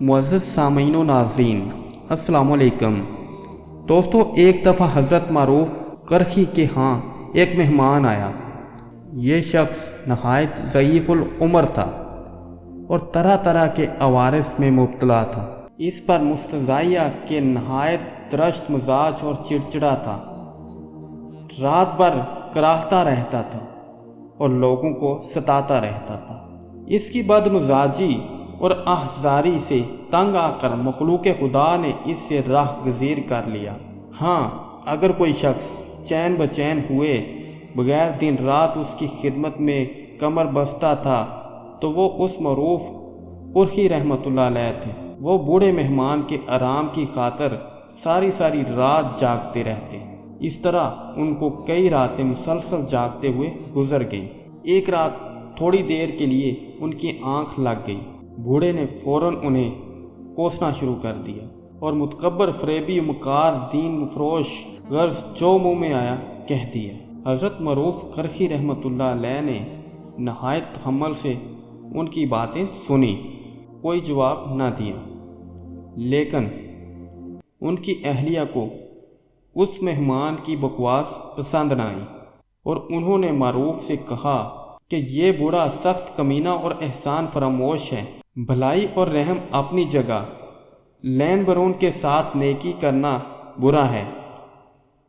معزز سامعین و ناظرین السلام علیکم دوستو، ایک دفعہ حضرت معروف کرخی کے ہاں ایک مہمان آیا۔ یہ شخص نہایت ضعیف العمر تھا اور طرح طرح کے عوارض میں مبتلا تھا۔ اس پر مستضعیہ کے نہایت درشت مزاج اور چڑچڑا تھا۔ رات بھر کراہتا رہتا تھا اور لوگوں کو ستاتا رہتا تھا۔ اس کی بد مزاجی اور احزاری سے تنگ آ کر مخلوق خدا نے اس سے راہ گزیر کر لیا۔ ہاں، اگر کوئی شخص چین بچین ہوئے بغیر دن رات اس کی خدمت میں کمر بستہ تھا تو وہ اس معروف کرخی رحمۃ اللہ علیہ تھے۔ وہ بوڑھے مہمان کے آرام کی خاطر ساری رات جاگتے رہتے۔ اس طرح ان کو کئی راتیں مسلسل جاگتے ہوئے گزر گئی۔ ایک رات تھوڑی دیر کے لیے ان کی آنکھ لگ گئی۔ بوڑھے نے فوراً انہیں کوسنا شروع کر دیا اور متکبر، فریبی، مکار، دین فروش غرض جو منہ میں آیا کہہ دیا۔ حضرت معروف کرخی رحمۃ اللہ علیہ نے نہایت تحمل سے ان کی باتیں سنی، کوئی جواب نہ دیا، لیکن ان کی اہلیہ کو اس مہمان کی بکواس پسند نہ آئی اور انہوں نے معروف سے کہا کہ یہ بوڑھا سخت کمینہ اور احسان فراموش ہے۔ بھلائی اور رحم اپنی جگہ، لین برون کے ساتھ نیکی کرنا برا ہے۔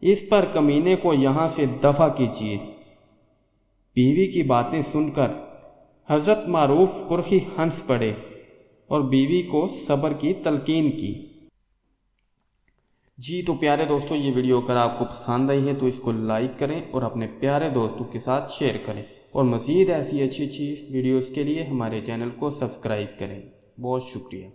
اس پر کمینے کو یہاں سے دفع کیجیے۔ بیوی کی باتیں سن کر حضرت معروف کرخی ہنس پڑے اور بیوی کو صبر کی تلقین کی۔ جی تو پیارے دوستوں، یہ ویڈیو اگر آپ کو پسند آئی ہے تو اس کو لائک کریں اور اپنے پیارے دوستوں کے ساتھ شیئر کریں، اور مزید ایسی اچھی ویڈیوز کے لیے ہمارے چینل کو سبسکرائب کریں۔ بہت شکریہ۔